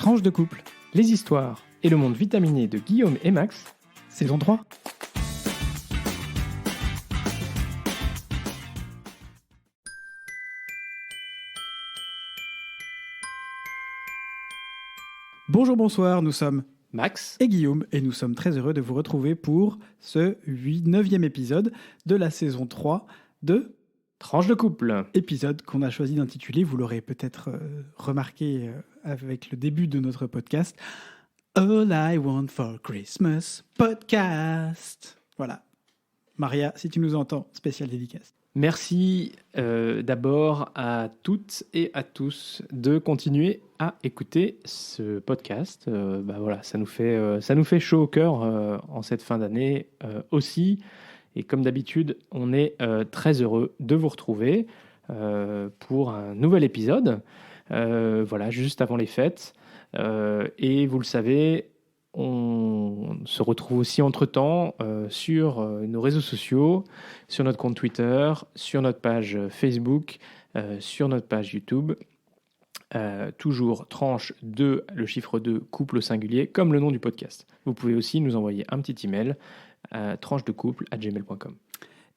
Tranche de couple, Les histoires et le monde vitaminé de Guillaume et Max. saison 3. Bonjour, bonsoir, nous sommes Max et Guillaume et nous sommes très heureux de vous retrouver pour ce 9e épisode de la saison 3 de Tranche de couple. épisode qu'on a choisi d'intituler, vous l'aurez peut-être remarqué avec le début de notre podcast, All I Want for Christmas Podcast. Voilà. Maria, si tu nous entends, spécial dédicace. Merci d'abord à toutes et à tous de continuer à écouter ce podcast. Voilà, ça nous fait chaud au cœur en cette fin d'année aussi. Et comme d'habitude, on est très heureux de vous retrouver pour un nouvel épisode. Voilà, juste avant les fêtes. Et vous le savez, on se retrouve aussi entre-temps sur nos réseaux sociaux, sur notre compte Twitter, sur notre page Facebook, sur notre page YouTube. Toujours tranche 2, le chiffre 2, couple au singulier, comme le nom du podcast. Vous pouvez aussi nous envoyer un petit email à tranchedecouple@gmail.com.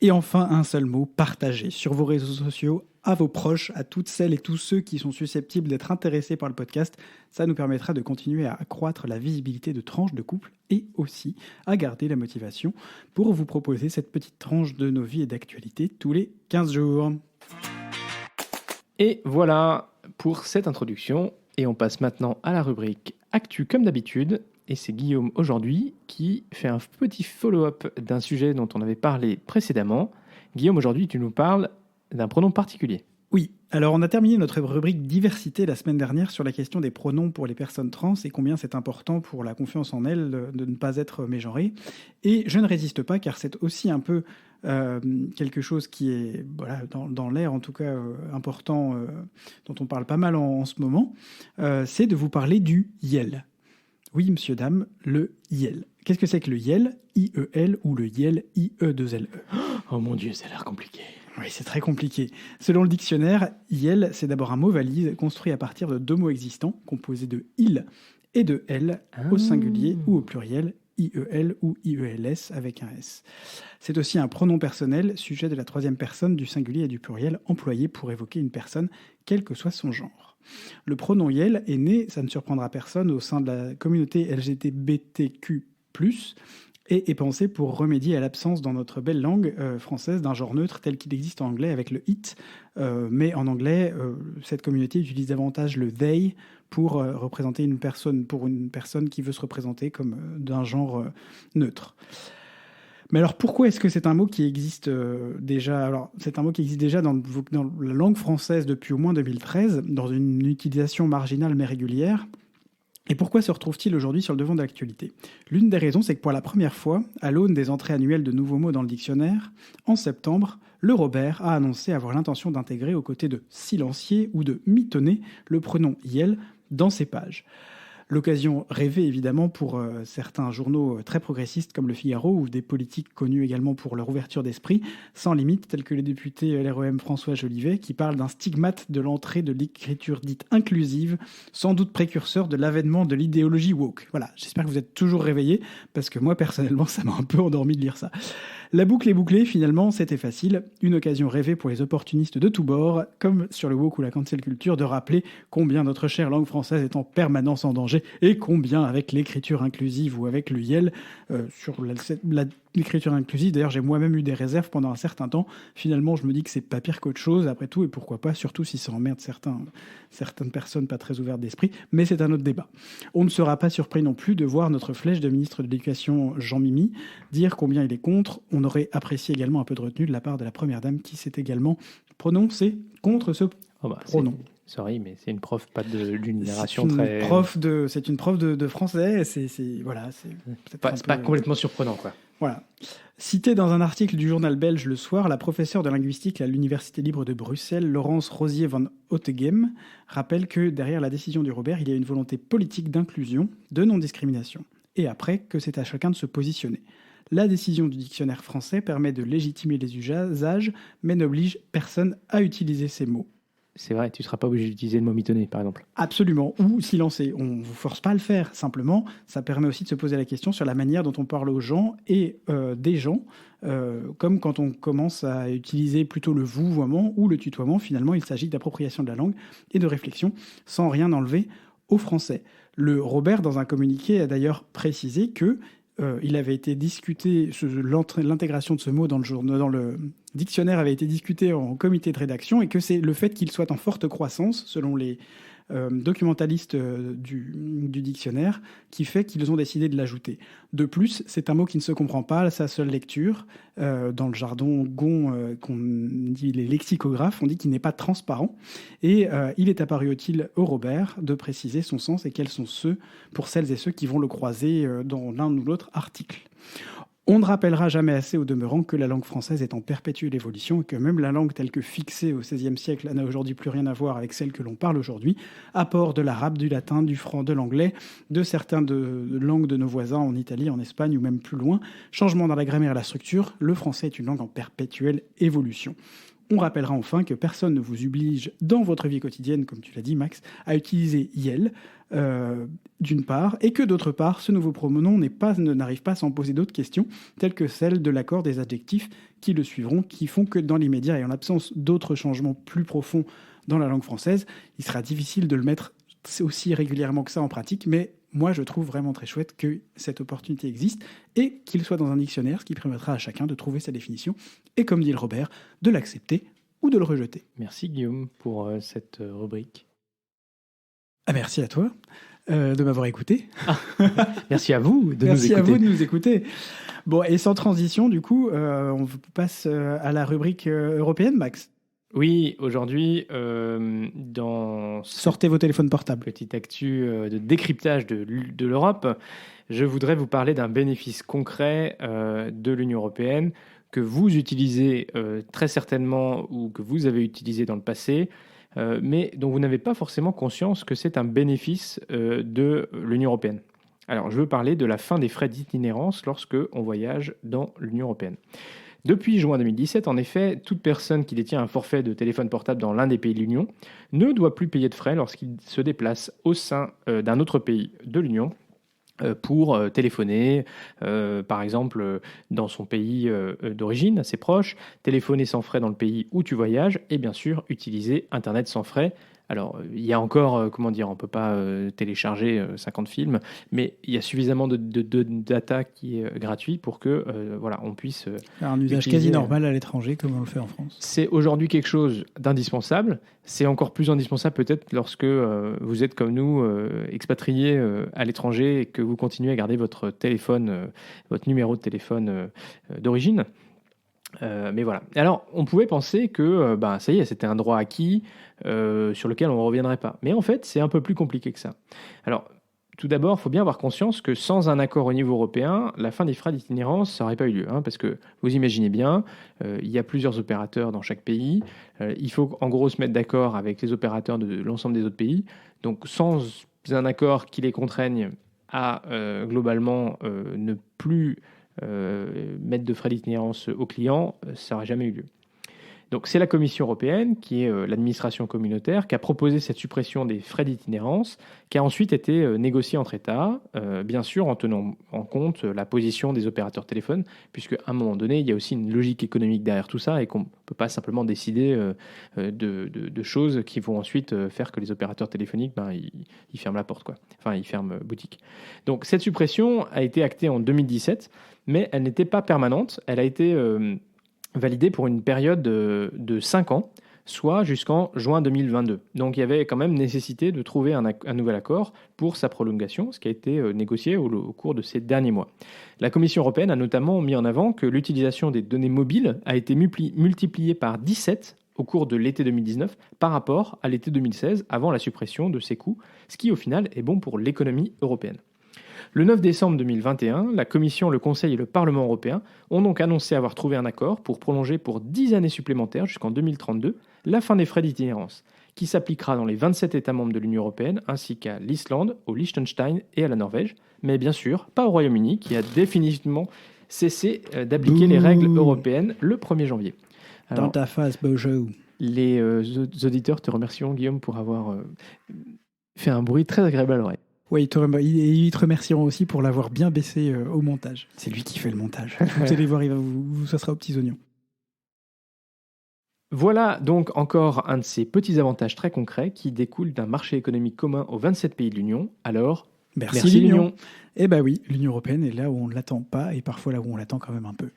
Et enfin, un seul mot, partagez sur vos réseaux sociaux, à vos proches, à toutes celles et tous ceux qui sont susceptibles d'être intéressés par le podcast. Ça nous permettra de continuer à accroître la visibilité de Tranche de couple et aussi à garder la motivation pour vous proposer cette petite tranche de nos vies et d'actualité tous les 15 jours. Et voilà pour cette introduction. Et on passe maintenant à la rubrique Actu comme d'habitude. Et c'est Guillaume aujourd'hui qui fait un petit follow-up d'un sujet dont on avait parlé précédemment. Guillaume, aujourd'hui, tu nous parles d'un pronom particulier. Oui, alors on a terminé notre rubrique diversité la semaine dernière sur la question des pronoms pour les personnes trans et combien c'est important pour la confiance en elles de ne pas être mégenrée. Et je ne résiste pas car c'est aussi un peu quelque chose qui est dans l'air en tout cas important, dont on parle pas mal en ce moment, c'est de vous parler du YEL. Oui, monsieur, dame, le YEL. Qu'est-ce que c'est que le YEL, I-E-L, ou le YEL, I-E-2-L-E? Oh mon Dieu, ça a l'air compliqué. Oui, c'est très compliqué. Selon le dictionnaire, YEL, c'est d'abord un mot valise construit à partir de deux mots existants, composés de il et de elle, au singulier ou au pluriel, IEL ou IELS avec un S. C'est aussi un pronom personnel, sujet de la troisième personne du singulier et du pluriel, employé pour évoquer une personne, quel que soit son genre. Le pronom YEL est né, ça ne surprendra personne, au sein de la communauté LGBTQ+, et est pensé pour remédier à l'absence dans notre belle langue française d'un genre neutre tel qu'il existe en anglais avec le it. Mais en anglais, cette communauté utilise davantage le they pour représenter une personne qui veut se représenter comme d'un genre neutre. Mais alors pourquoi est-ce que c'est un mot qui existe déjà ? Alors c'est un mot qui existe déjà dans la langue française depuis au moins 2013, dans une utilisation marginale mais régulière. Et pourquoi se retrouve-t-il aujourd'hui sur le devant de l'actualité ? L'une des raisons, c'est que pour la première fois, à l'aune des entrées annuelles de nouveaux mots dans le dictionnaire, en septembre, le Robert a annoncé avoir l'intention d'intégrer aux côtés de silencier ou de mitonner le pronom YEL dans ses pages. L'occasion rêvée évidemment pour certains journaux très progressistes comme Le Figaro ou des politiques connus également pour leur ouverture d'esprit, sans limite, tels que le député LREM François Jolivet, qui parle d'un stigmate de l'entrée de l'écriture dite inclusive, sans doute précurseur de l'avènement de l'idéologie woke. Voilà, j'espère que vous êtes toujours réveillés, parce que moi personnellement ça m'a un peu endormi de lire ça. La boucle est bouclée, finalement, c'était facile. Une occasion rêvée pour les opportunistes de tous bords, comme sur le woke ou la cancel culture, de rappeler combien notre chère langue française est en permanence en danger et combien, avec l'écriture inclusive ou avec le YEL, sur l'écriture inclusive, d'ailleurs j'ai moi-même eu des réserves pendant un certain temps. Finalement, je me dis que c'est pas pire qu'autre chose, après tout, et pourquoi pas, surtout si ça emmerde certaines personnes pas très ouvertes d'esprit, mais c'est un autre débat. On ne sera pas surpris non plus de voir notre flèche de ministre de l'Éducation, Jean Mimi, dire combien il est contre. On aurait apprécié également un peu de retenue de la part de la Première Dame qui s'est également prononcée contre ce pronom. Sorry, mais c'est une prof pas d'une génération très... C'est une prof de français, c'est pas complètement surprenant, quoi. Voilà. Citée dans un article du journal belge Le Soir, la professeure de linguistique à l'Université libre de Bruxelles, Laurence Rosier van Houtegem, rappelle que derrière la décision du Robert, il y a une volonté politique d'inclusion, de non-discrimination. Et après, que c'est à chacun de se positionner. La décision du dictionnaire français permet de légitimer les usages, mais n'oblige personne à utiliser ces mots. c'est vrai, tu ne seras pas obligé d'utiliser le mot mitonner, par exemple. Absolument, ou silencer. On ne vous force pas à le faire, simplement, ça permet aussi de se poser la question sur la manière dont on parle aux gens et des gens, comme quand on commence à utiliser plutôt le vouvoiement ou le tutoiement, finalement, il s'agit d'appropriation de la langue et de réflexion sans rien enlever au français. Le Robert, dans un communiqué, a d'ailleurs précisé que il avait été discuté, l'intégration de ce mot dans le dictionnaire avait été discutée en comité de rédaction et que c'est le fait qu'il soit en forte croissance, selon les documentalistes du dictionnaire, qui fait qu'ils ont décidé de l'ajouter. De plus, c'est un mot qui ne se comprend pas à sa seule lecture. Dans le jargon qu'on dit les lexicographes, on dit qu'il n'est pas transparent. Et il est apparu utile au Robert de préciser son sens et quels sont ceux, pour celles et ceux qui vont le croiser dans l'un ou l'autre article. On ne rappellera jamais assez au demeurant que la langue française est en perpétuelle évolution et que même la langue telle que fixée au XVIe siècle n'a aujourd'hui plus rien à voir avec celle que l'on parle aujourd'hui. Apport de l'arabe, du latin, du franc, de l'anglais, de certaines langues de nos voisins en Italie, en Espagne ou même plus loin. Changement dans la grammaire et la structure, le français est une langue en perpétuelle évolution. On rappellera enfin que personne ne vous oblige dans votre vie quotidienne, comme tu l'as dit Max, à utiliser IEL, d'une part, et que d'autre part, ce nouveau pronom n'arrive pas sans poser d'autres questions, telles que celles de l'accord des adjectifs qui le suivront, qui font que dans l'immédiat et en l'absence d'autres changements plus profonds dans la langue française, il sera difficile de le mettre aussi régulièrement que ça en pratique, mais moi je trouve vraiment très chouette que cette opportunité existe et qu'il soit dans un dictionnaire, ce qui permettra à chacun de trouver sa définition et, comme dit le Robert, de l'accepter ou de le rejeter. Merci Guillaume pour cette rubrique. Ah, merci à toi de m'avoir écouté. Merci à vous de nous écouter. Merci à vous de nous écouter. Bon, et sans transition, du coup, on passe à la rubrique européenne, Max. Oui, aujourd'hui, Sortez vos téléphones portables. Petite actu de décryptage de l'Europe, je voudrais vous parler d'un bénéfice concret de l'Union européenne que vous utilisez très certainement ou que vous avez utilisé dans le passé, mais dont vous n'avez pas forcément conscience que c'est un bénéfice de l'Union européenne. Alors, je veux parler de la fin des frais d'itinérance lorsque on voyage dans l'Union européenne. Depuis juin 2017, en effet, toute personne qui détient un forfait de téléphone portable dans l'un des pays de l'Union ne doit plus payer de frais lorsqu'il se déplace au sein d'un autre pays de l'Union pour téléphoner, par exemple, dans son pays d'origine, assez proche, téléphoner sans frais dans le pays où tu voyages et bien sûr utiliser Internet sans frais. Alors, il y a encore, on ne peut pas télécharger 50 films, mais il y a suffisamment de data qui est gratuit pour que on puisse... un usage quasi normal à l'étranger, comme on le fait en France. C'est aujourd'hui quelque chose d'indispensable. C'est encore plus indispensable peut-être lorsque vous êtes comme nous, expatriés à l'étranger et que vous continuez à garder votre téléphone, votre numéro de téléphone d'origine. Mais voilà. Alors, on pouvait penser que ça y est, c'était un droit acquis sur lequel on ne reviendrait pas. Mais en fait, c'est un peu plus compliqué que ça. Alors, tout d'abord, il faut bien avoir conscience que sans un accord au niveau européen, la fin des frais d'itinérance, ça n'aurait pas eu lieu. Parce que vous imaginez bien, il y a plusieurs opérateurs dans chaque pays. Il faut en gros se mettre d'accord avec les opérateurs de l'ensemble des autres pays. Donc, sans un accord qui les contraigne à globalement ne plus mettre de frais d'itinérance aux clients, ça n'aurait jamais eu lieu. Donc c'est la Commission européenne, qui est l'administration communautaire, qui a proposé cette suppression des frais d'itinérance, qui a ensuite été négociée entre États, bien sûr en tenant en compte la position des opérateurs téléphones, puisqu'à un moment donné, il y a aussi une logique économique derrière tout ça, et qu'on ne peut pas simplement décider de choses qui vont ensuite faire que les opérateurs téléphoniques, ils ferment la porte, quoi. Enfin, ils ferment boutique. Donc cette suppression a été actée en 2017, mais elle n'était pas permanente, elle a été validée pour une période de 5 ans, soit jusqu'en juin 2022. Donc il y avait quand même nécessité de trouver un nouvel accord pour sa prolongation, ce qui a été négocié au cours de ces derniers mois. La Commission européenne a notamment mis en avant que l'utilisation des données mobiles a été multipliée par 17 au cours de l'été 2019 par rapport à l'été 2016, avant la suppression de ces coûts, ce qui au final est bon pour l'économie européenne. Le 9 décembre 2021, la Commission, le Conseil et le Parlement européen ont donc annoncé avoir trouvé un accord pour prolonger pour 10 années supplémentaires jusqu'en 2032 la fin des frais d'itinérance, qui s'appliquera dans les 27 États membres de l'Union européenne, ainsi qu'à l'Islande, au Liechtenstein et à la Norvège, mais bien sûr pas au Royaume-Uni, qui a définitivement cessé d'appliquer les règles européennes le 1er janvier. Alors, dans ta face, Bojo. Les auditeurs te remercieront, Guillaume, pour avoir fait un bruit très agréable à l'oreille. Oui, ils te remercieront aussi pour l'avoir bien baissé au montage. C'est lui qui fait le montage. Vous allez voir, ça sera aux petits oignons. Voilà donc encore un de ces petits avantages très concrets qui découlent d'un marché économique commun aux 27 pays de l'Union. Alors, merci l'Union. Eh bien oui, l'Union européenne est là où on ne l'attend pas et parfois là où on l'attend quand même un peu.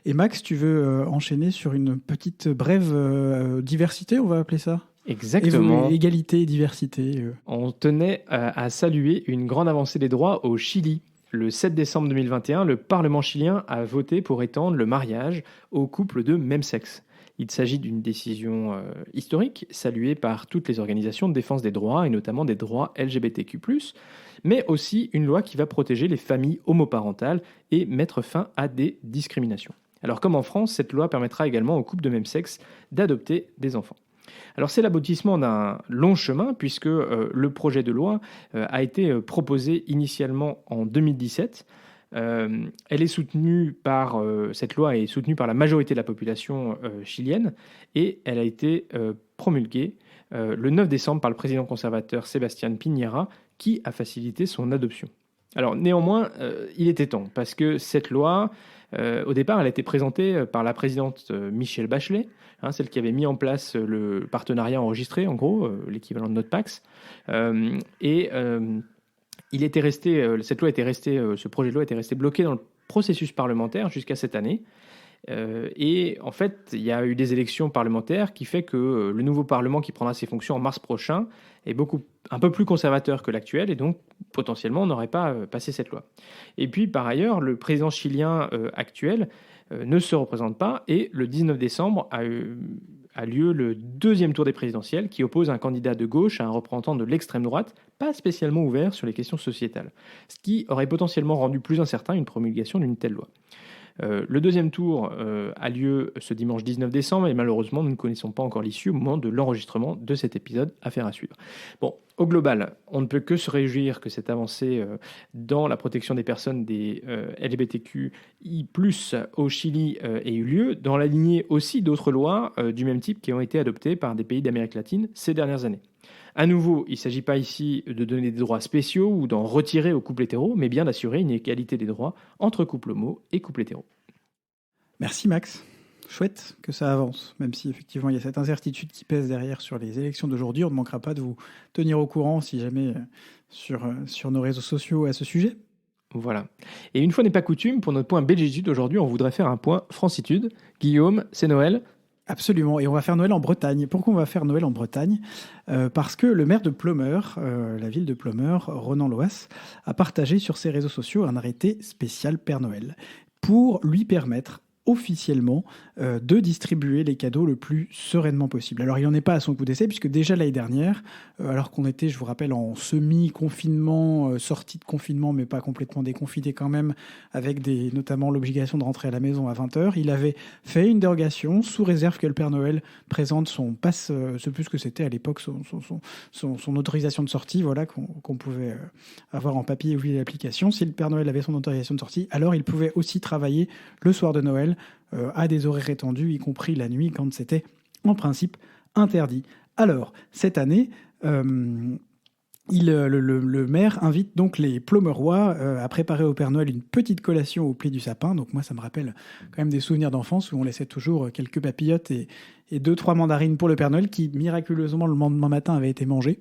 Et Max, tu veux enchaîner sur une petite brève diversité, on va appeler ça ? Exactement. Égalité et diversité. On tenait à saluer une grande avancée des droits au Chili. Le 7 décembre 2021, le Parlement chilien a voté pour étendre le mariage aux couples de même sexe. Il s'agit d'une décision historique, saluée par toutes les organisations de défense des droits, et notamment des droits LGBTQ+, mais aussi une loi qui va protéger les familles homoparentales et mettre fin à des discriminations. Alors comme en France, cette loi permettra également aux couples de même sexe d'adopter des enfants. Alors c'est l'aboutissement d'un long chemin puisque le projet de loi a été proposé initialement en 2017. Elle est soutenue par, cette loi est soutenue par la majorité de la population chilienne et elle a été promulguée le 9 décembre par le président conservateur Sebastián Piñera qui a facilité son adoption. Alors néanmoins, il était temps parce que cette loi, au départ, elle a été présentée par la présidente Michelle Bachelet, celle qui avait mis en place le partenariat enregistré, en gros, l'équivalent de notre Pacs. Il était resté, ce projet de loi était resté bloqué dans le processus parlementaire jusqu'à cette année. Et en fait, il y a eu des élections parlementaires qui fait que le nouveau Parlement qui prendra ses fonctions en mars prochain est un peu plus conservateur que l'actuel et donc potentiellement on n'aurait pas passé cette loi. Et puis par ailleurs, le président chilien actuel ne se représente pas et le 19 décembre a lieu le deuxième tour des présidentielles qui oppose un candidat de gauche à un représentant de l'extrême droite, pas spécialement ouvert sur les questions sociétales, ce qui aurait potentiellement rendu plus incertain une promulgation d'une telle loi. Le deuxième tour a lieu ce dimanche 19 décembre et malheureusement, nous ne connaissons pas encore l'issue au moment de l'enregistrement de cet épisode. Affaire à suivre. Bon, au global, on ne peut que se réjouir que cette avancée dans la protection des personnes des LGBTQI+, au Chili ait eu lieu, dans la lignée aussi d'autres lois du même type qui ont été adoptées par des pays d'Amérique latine ces dernières années. À nouveau, il ne s'agit pas ici de donner des droits spéciaux ou d'en retirer aux couples hétéros, mais bien d'assurer une égalité des droits entre couples homo et couples hétéros. Merci Max. Chouette que ça avance, même si effectivement il y a cette incertitude qui pèse derrière sur les élections d'aujourd'hui. On ne manquera pas de vous tenir au courant si jamais sur nos réseaux sociaux à ce sujet. Voilà. Et une fois n'est pas coutume, pour notre point Belgitude aujourd'hui, on voudrait faire un point Francitude. Guillaume, c'est Noël. Absolument, et on va faire Noël en Bretagne. Pourquoi on va faire Noël en Bretagne ? Parce que le maire de Ploemeur, la ville de Ploemeur, Ronan Loas, a partagé sur ses réseaux sociaux un arrêté spécial Père Noël pour lui permettre officiellement de distribuer les cadeaux le plus sereinement possible. Alors il n'en est pas à son coup d'essai, puisque déjà l'année dernière, alors qu'on était, je vous rappelle, en semi-confinement, sortie de confinement, mais pas complètement déconfiné quand même, avec notamment l'obligation de rentrer à la maison à 20h, il avait fait une dérogation sous réserve que le Père Noël présente son passe, je ne sais plus ce que c'était à l'époque, son autorisation de sortie, voilà, qu'on pouvait avoir en papier ou via l'application. Si le Père Noël avait son autorisation de sortie, alors il pouvait aussi travailler le soir de Noël à des horaires étendus, y compris la nuit, quand c'était en principe interdit. Alors, cette année, le maire invite donc les Ploemeurois à préparer au Père Noël une petite collation au pied du sapin. Donc moi, ça me rappelle quand même des souvenirs d'enfance où on laissait toujours quelques papillotes et 2-3 mandarines pour le Père Noël qui, miraculeusement, le lendemain matin avaient été mangées.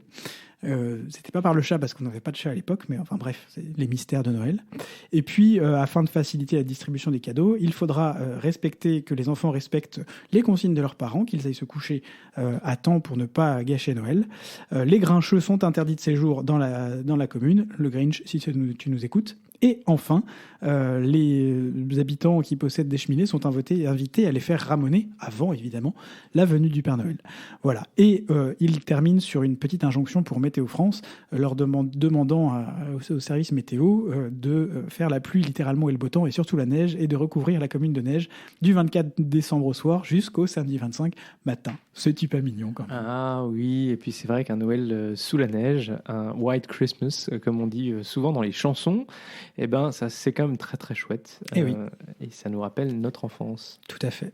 C'était pas par le chat parce qu'on n'avait pas de chat à l'époque, mais enfin bref, c'est les mystères de Noël. Et puis, afin de faciliter la distribution des cadeaux, il faudra que les enfants respectent les consignes de leurs parents, qu'ils aillent se coucher à temps pour ne pas gâcher Noël. Les grincheux sont interdits de séjour dans la commune. Le Grinch, si tu nous écoutes. Et enfin, les habitants qui possèdent des cheminées sont invités à les faire ramoner, avant évidemment, la venue du Père Noël. Voilà. Et il termine sur une petite injonction pour Météo France, leur demandant au service météo de faire la pluie littéralement et le beau temps, et surtout la neige, et de recouvrir la commune de neige du 24 décembre au soir jusqu'au samedi 25 matin. C'est pas mignon quand même. Ah oui, et puis c'est vrai qu'un Noël sous la neige, un White Christmas, comme on dit souvent dans les chansons, eh ben, ça, c'est quand même très très chouette. Et oui. Et ça nous rappelle notre enfance. Tout à fait.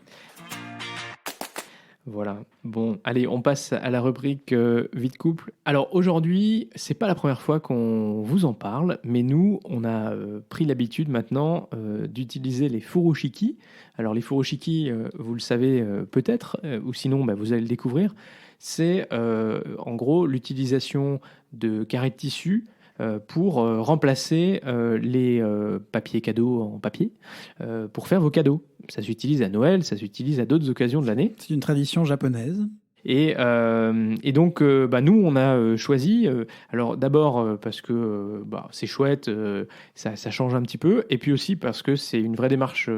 Voilà. Bon, allez, on passe à la rubrique vie de couple. Alors aujourd'hui, c'est pas la première fois qu'on vous en parle, mais nous, on a pris l'habitude maintenant d'utiliser les furoshiki. Alors les furoshiki, vous le savez peut-être, ou sinon, bah, vous allez le découvrir. C'est en gros l'utilisation de carrés de tissu pour remplacer les papiers cadeaux en papier pour faire vos cadeaux. Ça s'utilise à Noël, ça s'utilise à d'autres occasions de l'année. C'est une tradition japonaise. Et donc, bah, nous, on a choisi, alors d'abord parce que bah, c'est chouette, ça change un petit peu, et puis aussi parce que c'est une vraie démarche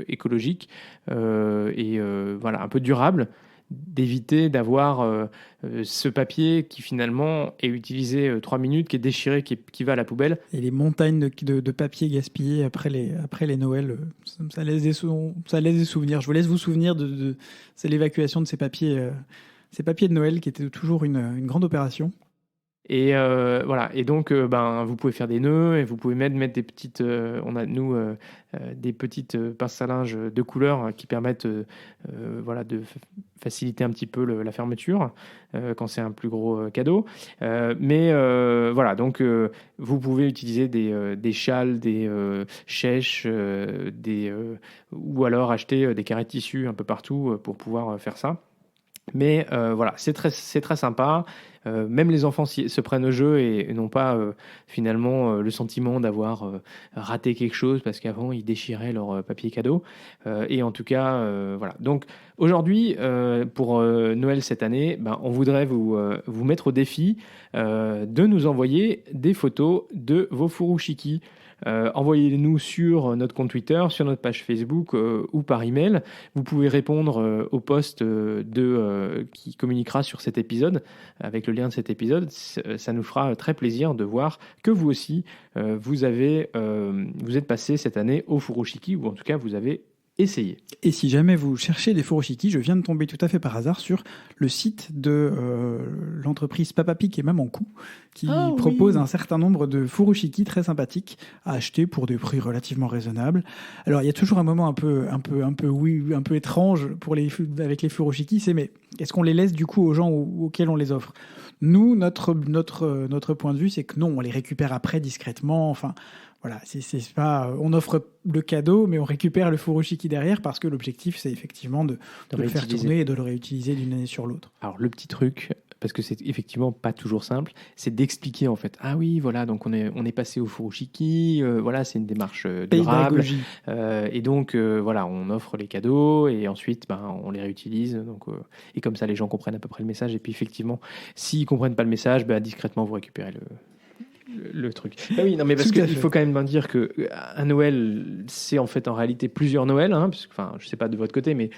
écologique et voilà, un peu durable, d'éviter d'avoir ce papier qui finalement est utilisé 3 minutes, qui est déchiré, qui va à la poubelle. Et les montagnes de papier gaspillés après les Noëls, ça laisse ça laisse des souvenirs. Je vous laisse vous souvenir c'est l'évacuation de ces papiers de Noël qui était toujours une grande opération. Et voilà. Et donc, ben, vous pouvez faire des nœuds et vous pouvez mettre des petites. On a nous des petites pinces à linge de couleur qui permettent, voilà, de faciliter un petit peu la fermeture quand c'est un plus gros cadeau. Mais voilà. Donc, vous pouvez utiliser des châles, des chèches, ou alors acheter des carrés de tissu un peu partout pour pouvoir faire ça. Mais voilà, c'est très sympa. Même les enfants se prennent au jeu et n'ont pas finalement le sentiment d'avoir raté quelque chose parce qu'avant ils déchiraient leur papier cadeau. Et en tout cas, voilà. Donc aujourd'hui, pour Noël cette année, ben, on voudrait vous mettre au défi de nous envoyer des photos de vos furoshiki. Envoyez-les-nous sur notre compte Twitter, sur notre page Facebook ou par email. Vous pouvez répondre au post qui communiquera sur cet épisode avec le lien de cet épisode. Ça nous fera très plaisir de voir que vous aussi, vous êtes passé cette année au furoshiki, ou en tout cas vous avez essayé. Et si jamais vous cherchez des furoshiki, je viens de tomber tout à fait par hasard sur le site de l'entreprise Papa Pic et Maman Cou, qui propose un certain nombre de furoshiki très sympathiques à acheter pour des prix relativement raisonnables. Alors il y a toujours un moment un peu étrange avec les furoshiki, c'est mais est-ce qu'on les laisse du coup aux gens auxquels on les offre ? Nous, notre point de vue, c'est que non, on les récupère après discrètement. Enfin, voilà, c'est pas, on offre le cadeau, mais on récupère le furoshiki derrière parce que l'objectif, c'est effectivement de le faire tourner et de le réutiliser d'une année sur l'autre. Alors, le petit truc, parce que c'est effectivement pas toujours simple, c'est d'expliquer en fait. Ah oui, voilà, donc on est passé au furoshiki, voilà, c'est une démarche durable. Et donc, voilà, on offre les cadeaux et ensuite, ben, on les réutilise. Donc, et comme ça, les gens comprennent à peu près le message. Et puis, effectivement, s'ils comprennent pas le message, ben, discrètement, vous récupérez le truc. Ah oui, non, mais parce qu'il faut quand même bien dire que un Noël, c'est en fait en réalité plusieurs Noëls, hein, parce que, enfin, je sais pas de votre côté, mais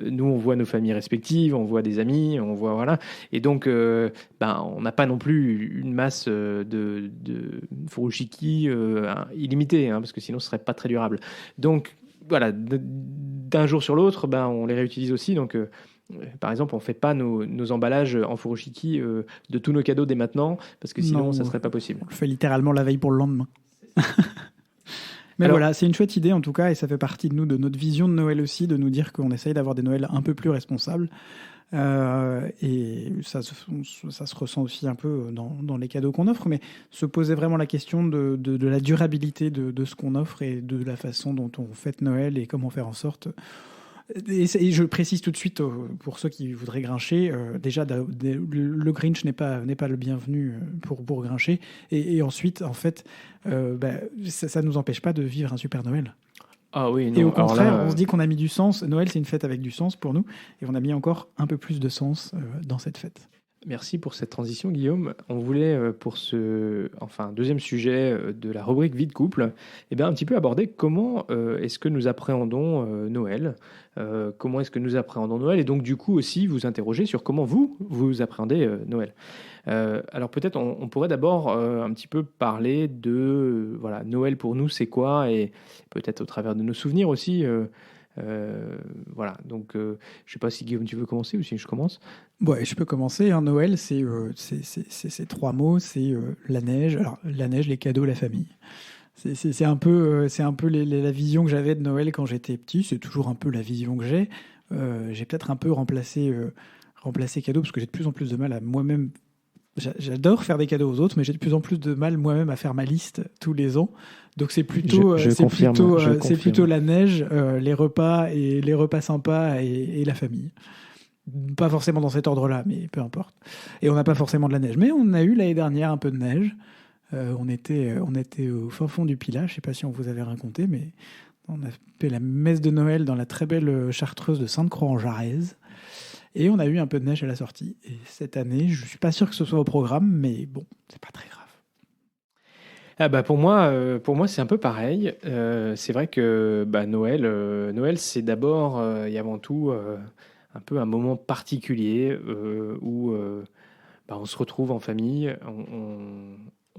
nous, on voit nos familles respectives, on voit des amis, on voit, voilà, et donc, ben, on n'a pas non plus une masse de furoshiki illimitée, hein, parce que sinon, ce serait pas très durable. Donc, voilà, d'un jour sur l'autre, ben, on les réutilise aussi, donc. Par exemple, on ne fait pas nos emballages en furoshiki de tous nos cadeaux dès maintenant, parce que sinon, ça ne serait pas possible. On le fait littéralement la veille pour le lendemain. Mais alors, voilà, c'est une chouette idée en tout cas, et ça fait partie de nous, de notre vision de Noël aussi, de nous dire qu'on essaye d'avoir des Noëls un peu plus responsables. Et ça se ressent aussi un peu dans les cadeaux qu'on offre, mais se poser vraiment la question de la durabilité de ce qu'on offre et de la façon dont on fête Noël et comment faire en sorte... Et je précise tout de suite pour ceux qui voudraient grincher, déjà le Grinch n'est pas le bienvenu pour grincher, et ensuite en fait ça nous empêche pas de vivre un super Noël. Ah oui, non. Et au contraire, on se dit qu'on a mis du sens. Noël, c'est une fête avec du sens pour nous, et on a mis encore un peu plus de sens dans cette fête. Merci pour cette transition, Guillaume. On voulait, pour ce deuxième sujet de la rubrique vie de couple, un petit peu aborder comment est-ce que nous appréhendons Noël, comment est-ce que nous appréhendons Noël, et donc du coup aussi vous interroger sur comment vous appréhendez Noël. Alors peut-être on pourrait d'abord un petit peu parler de voilà, Noël pour nous c'est quoi, et peut-être au travers de nos souvenirs aussi. Voilà, donc je ne sais pas si Guillaume tu veux commencer ou si je commence. Ouais, je peux commencer. Hein. Noël, c'est 3 mots, c'est la neige. Alors la neige, les cadeaux, la famille. C'est un peu la vision que j'avais de Noël quand j'étais petit. C'est toujours un peu la vision que j'ai. J'ai peut-être un peu remplacé cadeau parce que j'ai de plus en plus de mal à moi-même. J'adore faire des cadeaux aux autres, mais j'ai de plus en plus de mal moi-même à faire ma liste tous les ans. Donc c'est plutôt, Je confirme, je c'est confirme. plutôt la neige, les repas et les repas sympas et la famille. Pas forcément dans cet ordre-là, mais peu importe. Et on n'a pas forcément de la neige, mais on a eu l'année dernière un peu de neige. On était au fin fond du Pilat. Je sais pas si on vous avait raconté, mais on a fait la messe de Noël dans la très belle chartreuse de Sainte-Croix-en-Jarez. Et on a eu un peu de neige à la sortie. Et cette année, je suis pas sûr que ce soit au programme, mais bon, c'est pas très grave. Ah bah pour moi c'est un peu pareil. C'est vrai que Noël c'est d'abord et avant tout un peu un moment particulier où on se retrouve en famille,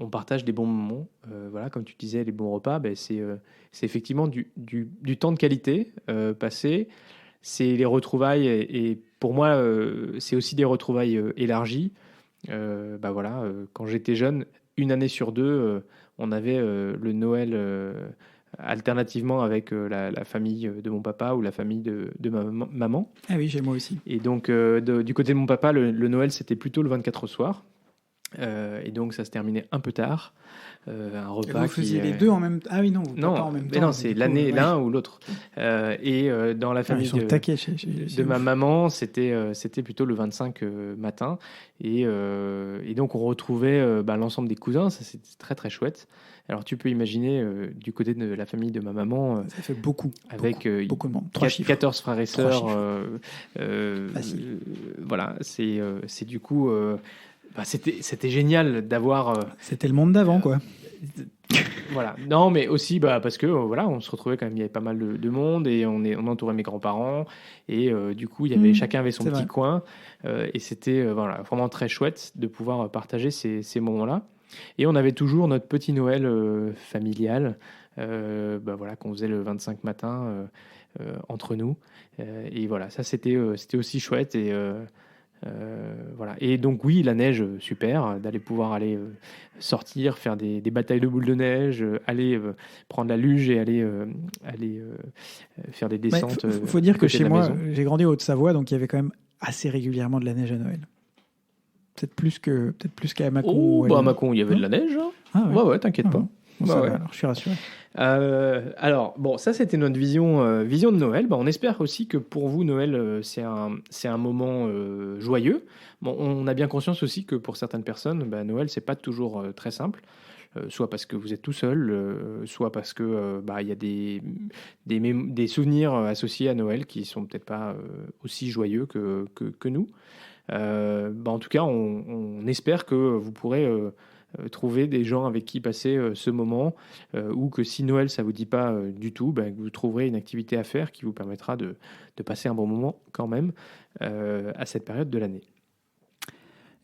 on partage des bons moments. Voilà, comme tu disais, les bons repas, c'est effectivement du temps de qualité passé. C'est les retrouvailles et pour moi c'est aussi des retrouvailles élargies. Quand j'étais jeune, une année sur deux, on avait le Noël alternativement avec la famille de mon papa ou la famille de ma maman. Ah oui, chez moi aussi. Et donc, du côté de mon papa, le Noël, c'était plutôt le 24 au soir. Et donc, ça se terminait un peu tard. Un repas vous faisiez les deux en même temps. Ah oui, non, non, pas en même mais temps. non, c'est l'année l'un ou l'autre. Dans la famille de ma maman, c'était plutôt le 25 matin. Et donc, on retrouvait l'ensemble des cousins. Ça, c'était très, très chouette. Alors, tu peux imaginer, du côté de la famille de ma maman... ça fait beaucoup. Avec beaucoup de monde. 14 frères et sœurs. Facile. Voilà, c'est du coup... c'était génial d'avoir... C'était le monde d'avant, quoi. Voilà. Non, mais aussi parce que voilà, on se retrouvait quand même, il y avait pas mal de monde et on entourait mes grands-parents et du coup, chacun avait son petit coin et c'était voilà, vraiment très chouette de pouvoir partager ces moments-là. Et on avait toujours notre petit Noël familial voilà, qu'on faisait le 25 matin entre nous. Et voilà, ça c'était aussi chouette et voilà. Et donc oui, la neige, super, d'aller pouvoir aller sortir, faire des batailles de boules de neige, aller prendre la luge et aller faire des descentes. Il faut dire que chez moi, j'ai grandi en Haute-Savoie, donc il y avait quand même assez régulièrement de la neige à Noël. Peut-être plus qu'à Mâcon. À Mâcon, il y avait de la neige. Hein. Ah ouais. Ouais, t'inquiète pas. Va, alors, je suis rassuré. Alors, bon, ça c'était notre vision de Noël. On espère aussi que pour vous, Noël, c'est un moment joyeux. Bon, on a bien conscience aussi que pour certaines personnes, Noël, c'est pas toujours très simple. Soit parce que vous êtes tout seul, soit parce que y a des souvenirs associés à Noël qui sont peut-être pas aussi joyeux que nous. En tout cas, on espère que vous pourrez trouver des gens avec qui passer ce moment, ou que si Noël ça vous dit pas du tout, que vous trouverez une activité à faire qui vous permettra de passer un bon moment quand même à cette période de l'année.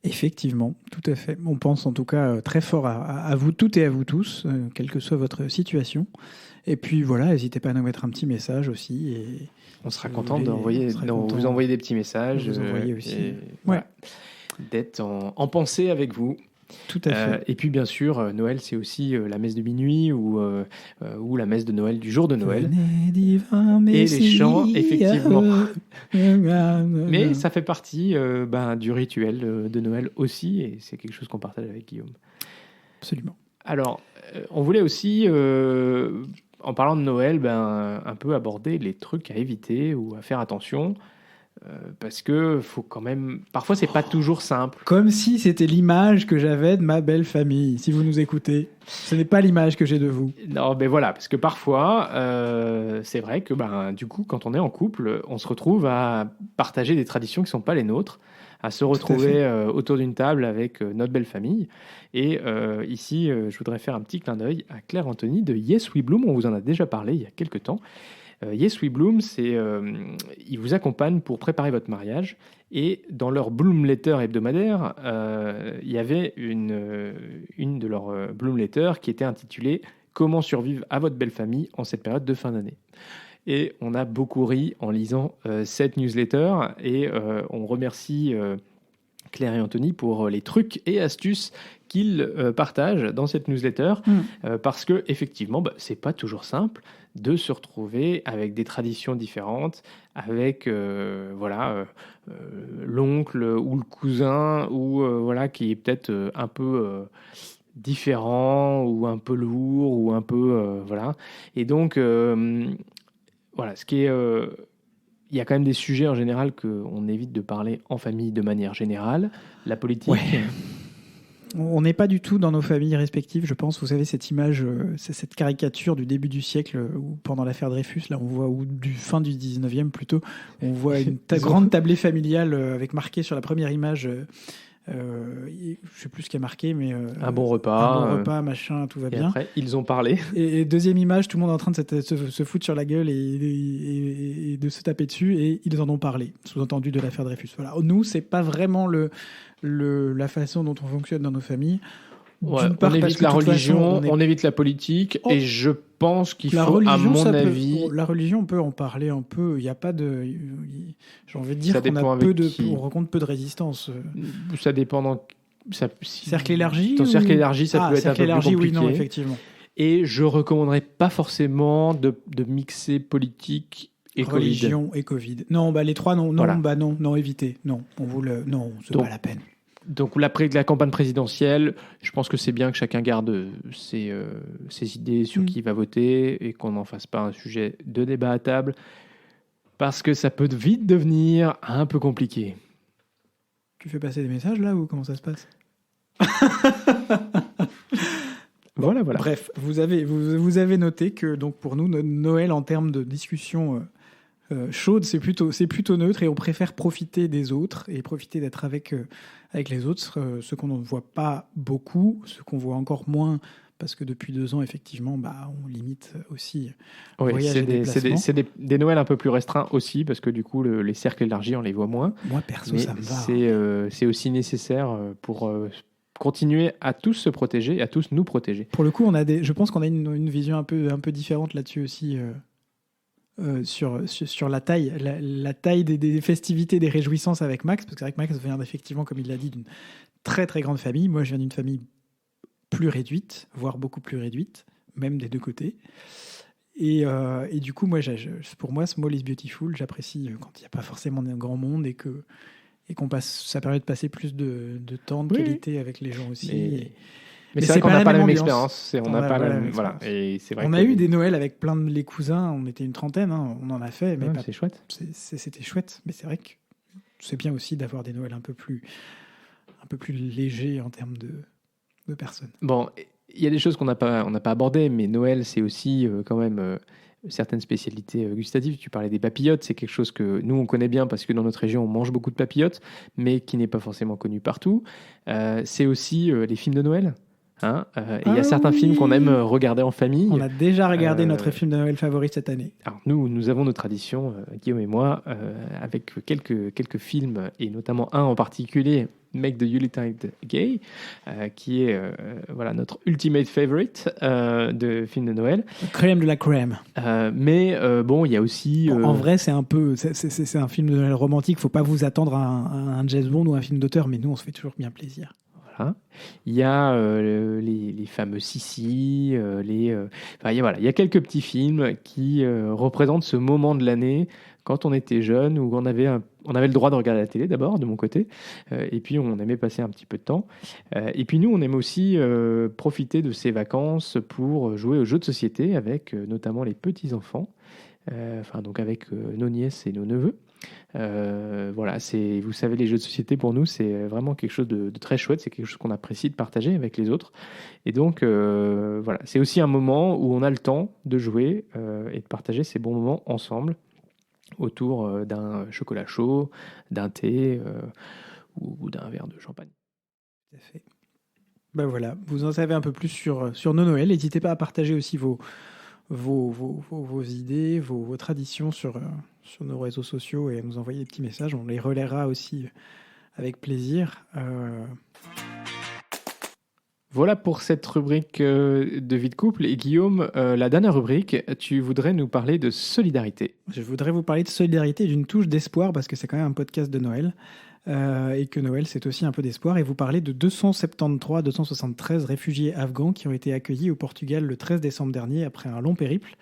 Effectivement, tout à fait. On pense en tout cas très fort à vous toutes et à vous tous, quelle que soit votre situation. Et puis voilà, n'hésitez pas à nous mettre un petit message aussi. Et on sera content vous envoyer des petits messages. Vous envoyer aussi. Voilà, d'être en pensée avec vous. Tout à fait. Et puis bien sûr, Noël, c'est aussi la messe de minuit ou la messe de Noël du jour de Noël. Et les chants, effectivement. Mais ça fait partie du rituel de Noël aussi, et c'est quelque chose qu'on partage avec Guillaume. Absolument. Alors, on voulait aussi, en parlant de Noël, un peu aborder les trucs à éviter ou à faire attention. Parce que faut quand même... Parfois, c'est pas toujours simple. Comme si c'était l'image que j'avais de ma belle famille. Si vous nous écoutez, ce n'est pas l'image que j'ai de vous. Non, voilà, parce que parfois, c'est vrai que du coup, quand on est en couple, on se retrouve à partager des traditions qui sont pas les nôtres, à se retrouver autour d'une table avec notre belle famille. Et ici, je voudrais faire un petit clin d'œil à Claire Anthony de Yes We Bloom. On vous en a déjà parlé il y a quelques temps. Yes We Bloom, ils vous accompagnent pour préparer votre mariage. Et dans leur Bloom Letter hebdomadaire, il y avait une de leurs Bloom Letter qui était intitulée « Comment survivre à votre belle famille en cette période de fin d'année ». Et on a beaucoup ri en lisant cette newsletter. Et on remercie Claire et Anthony pour les trucs et astuces qu'ils partagent dans cette newsletter, parce que effectivement, c'est pas toujours simple de se retrouver avec des traditions différentes, avec l'oncle ou le cousin ou qui est peut-être un peu différent ou un peu lourd ou un peu Et donc ce qui est il y a quand même des sujets en général qu'on évite de parler en famille de manière générale. La politique. Ouais. On n'est pas du tout dans nos familles respectives, je pense. Vous savez, cette image, c'est cette caricature du début du siècle, où pendant l'affaire Dreyfus, là, on voit, ou du fin du 19e plutôt, on voit une grande tablée familiale avec marqué sur la première image, je ne sais plus ce qui a marqué, mais un bon repas, machin, tout va et bien. Après, ils ont parlé. Et deuxième image, tout le monde est en train de se foutre sur la gueule et de se taper dessus, et ils en ont parlé, sous-entendu de l'affaire Dreyfus. Voilà. Nous, c'est pas vraiment la façon dont on fonctionne dans nos familles. Ouais, on évite la religion, on évite la politique, et je pense qu'il faut, à mon avis... La religion, on peut en parler un peu. Il n'y a pas de... J'ai envie de dire on rencontre peu de résistance. Ça dépend cercle élargi. Ton cercle élargi, ça peut être un peu plus compliqué. Oui, non, effectivement. Et je ne recommanderais pas forcément de mixer politique et religion Covid. Et Covid. Non, les trois, non, voilà. Non, évitez. Non, c'est pas la peine. Donc, la campagne présidentielle, je pense que c'est bien que chacun garde ses idées sur qui va voter et qu'on n'en fasse pas un sujet de débat à table, parce que ça peut vite devenir un peu compliqué. Tu fais passer des messages là ou comment ça se passe? Voilà. Bref, vous avez noté que donc pour nous, Noël en termes de discussion chaude, c'est plutôt neutre, et on préfère profiter des autres et profiter d'être avec les autres, ceux qu'on ne voit pas beaucoup, ceux qu'on voit encore moins, parce que depuis 2 ans, effectivement, on limite aussi voyage et déplacement. C'est des Noëls un peu plus restreints aussi, parce que du coup, les cercles élargis, on les voit moins. Moi, perso, ça me va. C'est aussi nécessaire pour continuer à tous se protéger, à tous nous protéger. Pour le coup, je pense qu'on a une vision un peu différente là-dessus aussi. Sur la taille, la taille des festivités, des réjouissances avec Max, parce que c'est vrai que Max vient effectivement, comme il l'a dit, d'une très très grande famille. Moi, je viens d'une famille plus réduite, voire beaucoup plus réduite, même des deux côtés. Et du coup, moi, pour moi, Small is Beautiful, j'apprécie quand il n'y a pas forcément un grand monde et qu'on passe, ça permet de passer plus de temps, de qualité avec les gens aussi. Mais c'est vrai qu'on n'a pas la même expérience. On n'a pas la même. Voilà. Et c'est vrai on a eu des Noëls avec plein de les cousins. On était une trentaine. On en a fait. Mais c'est chouette. C'était chouette. Mais c'est vrai que c'est bien aussi d'avoir des Noëls un peu plus légers en termes de personnes. Bon, il y a des choses qu'on n'a pas abordées, mais Noël, c'est aussi quand même certaines spécialités gustatives. Tu parlais des papillotes. C'est quelque chose que nous, on connaît bien parce que dans notre région, on mange beaucoup de papillotes, mais qui n'est pas forcément connu partout. C'est aussi les films de Noël. Il y a certains films qu'on aime regarder en famille. On a déjà regardé notre film de Noël favori cette année. Alors nous avons nos traditions, Guillaume et moi, avec quelques films, et notamment un en particulier, Make the Yuletide Gay, qui est notre ultimate favorite de film de Noël. Crème de la crème. Mais il y a aussi... en vrai, c'est un film de Noël romantique. Faut pas vous attendre à un James Bond ou un film d'auteur, mais nous, on se fait toujours bien plaisir. Il y a les fameux Sissi, il y a quelques petits films qui représentent ce moment de l'année quand on était jeune, où on avait le droit de regarder la télé d'abord, de mon côté, et puis on aimait passer un petit peu de temps. Et puis nous, on aime aussi profiter de ces vacances pour jouer aux jeux de société avec notamment les petits-enfants, donc avec nos nièces et nos neveux. Vous savez, les jeux de société pour nous, c'est vraiment quelque chose de très chouette. C'est quelque chose qu'on apprécie de partager avec les autres. Et donc, c'est aussi un moment où on a le temps de jouer et de partager ces bons moments ensemble autour d'un chocolat chaud, d'un thé ou d'un verre de champagne. Tout à fait. Voilà, vous en savez un peu plus sur nos Noëls. N'hésitez pas à partager aussi vos idées, vos traditions sur nos réseaux sociaux et à nous envoyer des petits messages. On les relaiera aussi avec plaisir. Voilà pour cette rubrique de vie de couple. Et Guillaume, la dernière rubrique, tu voudrais nous parler de solidarité. Je voudrais vous parler de solidarité et d'une touche d'espoir, parce que c'est quand même un podcast de Noël. et que Noël, c'est aussi un peu d'espoir. Et vous parlez de 273 réfugiés afghans qui ont été accueillis au Portugal le 13 décembre dernier après un long périple.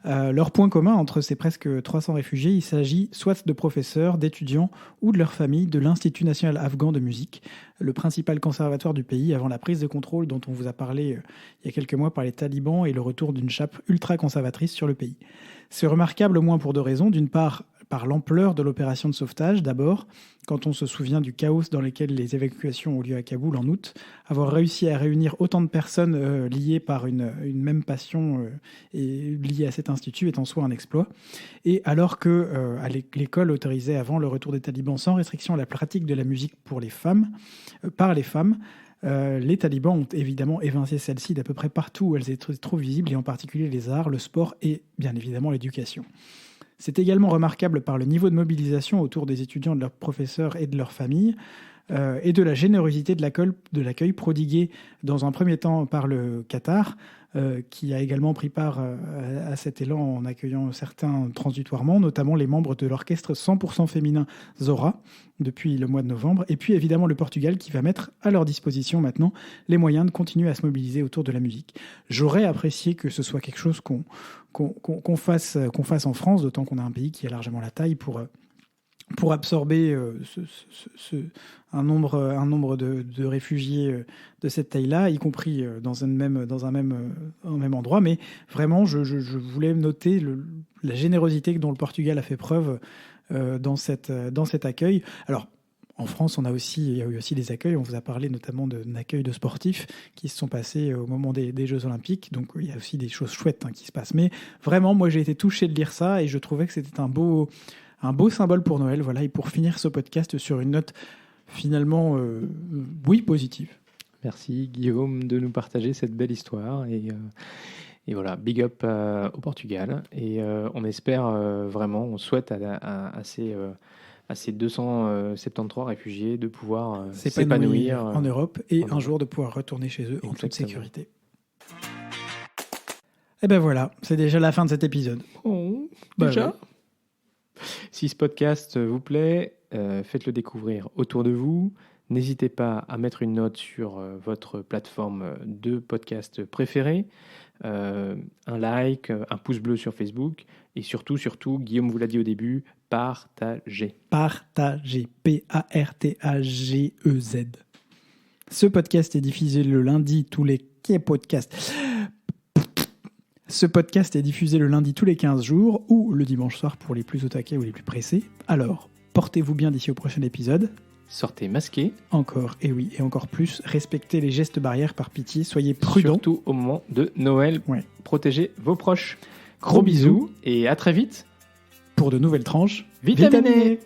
Leur point commun entre ces presque 300 réfugiés, il s'agit soit de professeurs, d'étudiants ou de leurs familles de l'Institut national afghan de musique, le principal conservatoire du pays avant la prise de contrôle dont on vous a parlé il y a quelques mois par les talibans et le retour d'une chape ultra-conservatrice sur le pays. C'est remarquable au moins pour deux raisons. D'une part, par l'ampleur de l'opération de sauvetage. D'abord, quand on se souvient du chaos dans lequel les évacuations ont lieu à Kaboul en août, avoir réussi à réunir autant de personnes liées par une même passion et liées à cet institut est en soi un exploit. Et alors que à l'école autorisait avant le retour des talibans sans restriction la pratique de la musique pour les femmes, par les femmes, les talibans ont évidemment évincé celle-ci d'à peu près partout où elles étaient trop visibles, et en particulier les arts, le sport et bien évidemment l'éducation. C'est également remarquable par le niveau de mobilisation autour des étudiants, de leurs professeurs et de leurs familles, et de la générosité de l'accueil prodigué dans un premier temps par le Qatar, qui a également pris part à cet élan en accueillant certains transitoirement, notamment les membres de l'orchestre 100% féminin Zora, depuis le mois de novembre, et puis évidemment le Portugal qui va mettre à leur disposition maintenant les moyens de continuer à se mobiliser autour de la musique. J'aurais apprécié que ce soit quelque chose qu'on fasse en France, d'autant qu'on a un pays qui a largement la taille pour absorber un nombre de réfugiés de cette taille-là, y compris dans un même endroit. Mais vraiment, je voulais noter la générosité dont le Portugal a fait preuve dans cet accueil. Alors, en France, il y a eu aussi des accueils. On vous a parlé notamment d'un accueil de sportifs qui se sont passés au moment des Jeux Olympiques. Donc, il y a aussi des choses chouettes qui se passent. Mais vraiment, moi, j'ai été touché de lire ça et je trouvais que c'était un beau symbole pour Noël. Voilà, et pour finir ce podcast sur une note finalement, positive. Merci Guillaume de nous partager cette belle histoire. Et voilà, big up au Portugal. Et on espère vraiment, on souhaite à ces 273 réfugiés de pouvoir s'épanouir en Europe et un jour de pouvoir retourner chez eux en toute sécurité. Et ben voilà, c'est déjà la fin de cet épisode. Oh, déjà ouais. Si ce podcast vous plaît, faites-le découvrir autour de vous. N'hésitez pas à mettre une note sur votre plateforme de podcast préférée, un like, un pouce bleu sur Facebook et surtout, Guillaume vous l'a dit au début, partagez. Partagez, P-A-R-T-A-G-E-Z. Ce podcast est diffusé le lundi tous les 15 jours ou le dimanche soir pour les plus au taquet ou les plus pressés. Alors, portez-vous bien d'ici au prochain épisode. Sortez masqués. Encore, et oui, et encore plus. Respectez les gestes barrières par pitié. Soyez prudents. Surtout au moment de Noël. Ouais. Protégez vos proches. Gros bisous et à très vite. Pour de nouvelles tranches vitaminées.